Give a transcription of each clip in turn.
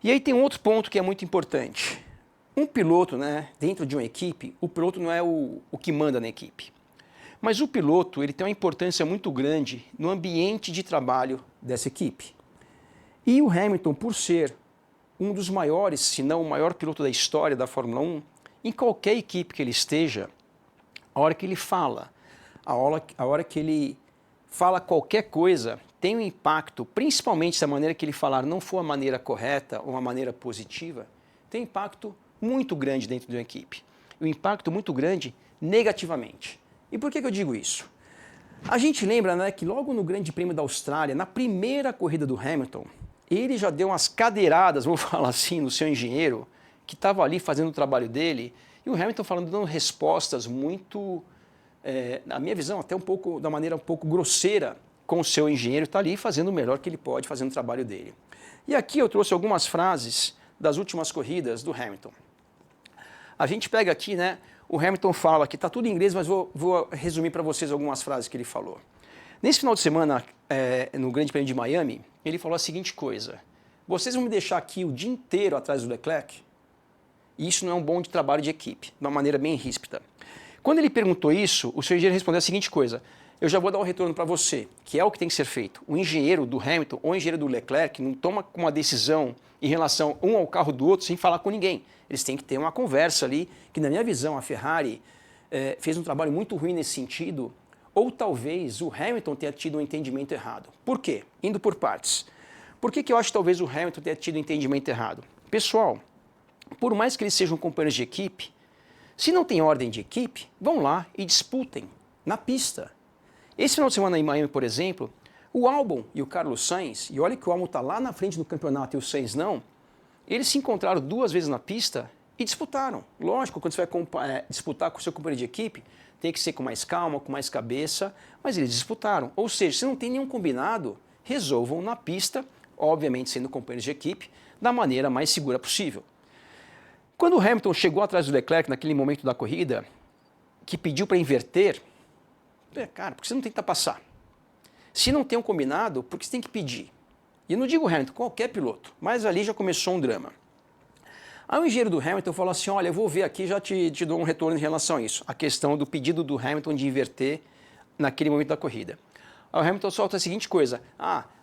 E aí tem um outro ponto que é muito importante. Um piloto, né, dentro de uma equipe, o piloto não é o que manda na equipe. Mas o piloto ele tem uma importância muito grande no ambiente de trabalho dessa equipe. E o Hamilton, por ser um dos maiores, se não o maior piloto da história da Fórmula 1, em qualquer equipe que ele esteja, a hora que ele fala, a hora que ele fala qualquer coisa, tem um impacto, principalmente se a maneira que ele falar não for a maneira correta ou uma maneira positiva, tem um impacto muito grande dentro de uma equipe. Um impacto muito grande negativamente. E por que eu digo isso? A gente lembra, né, que logo no Grande Prêmio da Austrália, na primeira corrida do Hamilton, ele já deu umas cadeiradas, vou falar assim, no seu engenheiro, que estava ali fazendo o trabalho dele, e o Hamilton falando, dando respostas muito, na minha visão, até um pouco, da maneira um pouco grosseira, com o seu engenheiro, está ali fazendo o melhor que ele pode, fazendo o trabalho dele. E aqui eu trouxe algumas frases das últimas corridas do Hamilton. A gente pega aqui, né, o Hamilton fala que está tudo em inglês, mas vou resumir para vocês algumas frases que ele falou. Nesse final de semana, no Grande Prêmio de Miami, ele falou a seguinte coisa: vocês vão me deixar aqui o dia inteiro atrás do Leclerc? E isso não é um bom trabalho de equipe, de uma maneira bem ríspida. Quando ele perguntou isso, o seu engenheiro respondeu a seguinte coisa: eu já vou dar um retorno para você, que é o que tem que ser feito. O engenheiro do Hamilton ou o engenheiro do Leclerc não toma uma decisão em relação um ao carro do outro sem falar com ninguém. Eles têm que ter uma conversa ali, que na minha visão a Ferrari fez um trabalho muito ruim nesse sentido, ou talvez o Hamilton tenha tido um entendimento errado. Por quê? Indo por partes. Por que eu acho que talvez o Hamilton tenha tido um entendimento errado? Pessoal, por mais que eles sejam companheiros de equipe, se não tem ordem de equipe, vão lá e disputem na pista. Esse final de semana em Miami, por exemplo, o Albon e o Carlos Sainz, e olha que o Albon está lá na frente do campeonato e o Sainz não, eles se encontraram 2 vezes na pista e disputaram. Lógico, quando você vai disputar com o seu companheiro de equipe, tem que ser com mais calma, com mais cabeça, mas eles disputaram. Ou seja, se não tem nenhum combinado, resolvam na pista, obviamente sendo companheiros de equipe, da maneira mais segura possível. Quando o Hamilton chegou atrás do Leclerc naquele momento da corrida, que pediu para inverter, cara, por que você não tenta passar? Se não tem um combinado, por que você tem que pedir? E eu não digo Hamilton, qualquer piloto, mas ali já começou um drama. Aí o engenheiro do Hamilton falou assim, olha, eu vou ver aqui, já te dou um retorno em relação a isso. A questão do pedido do Hamilton de inverter naquele momento da corrida. Aí o Hamilton solta a seguinte coisa,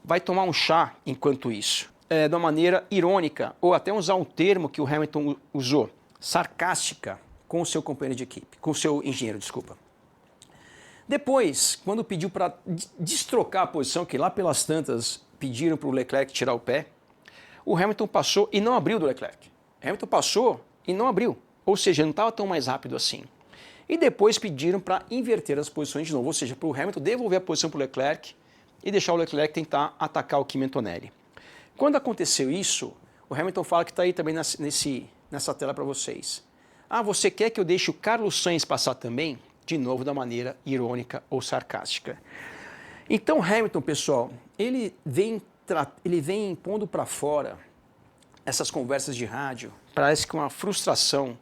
vai tomar um chá enquanto isso. De uma maneira irônica, ou até usar um termo que o Hamilton usou, sarcástica, com o seu companheiro de equipe, com o seu engenheiro, desculpa. Depois, quando pediu para destrocar a posição, que lá pelas tantas pediram para o Leclerc tirar o pé, o Hamilton passou e não abriu do Leclerc. Hamilton passou e não abriu, ou seja, não estava tão mais rápido assim. E depois pediram para inverter as posições de novo, ou seja, para o Hamilton devolver a posição para o Leclerc e deixar o Leclerc tentar atacar o Kimi Antonelli. Quando aconteceu isso, o Hamilton fala que está aí também nessa tela para vocês. Você quer que eu deixe o Carlos Sainz passar também? De novo, da maneira irônica ou sarcástica. Então, Hamilton, pessoal, ele vem pondo para fora essas conversas de rádio, parece que uma frustração,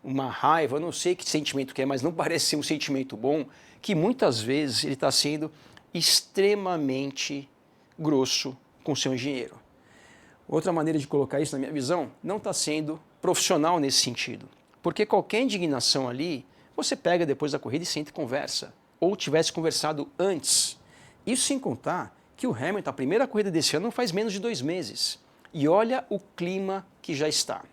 uma raiva, eu não sei que sentimento que é, mas não parece ser um sentimento bom, que muitas vezes ele está sendo extremamente grosso com seu engenheiro. Outra maneira de colocar isso, na minha visão, não está sendo profissional nesse sentido, porque qualquer indignação ali, você pega depois da corrida e senta e conversa, ou tivesse conversado antes. Isso sem contar que o Hamilton, a primeira corrida desse ano, não faz menos de 2 meses. E olha o clima que já está.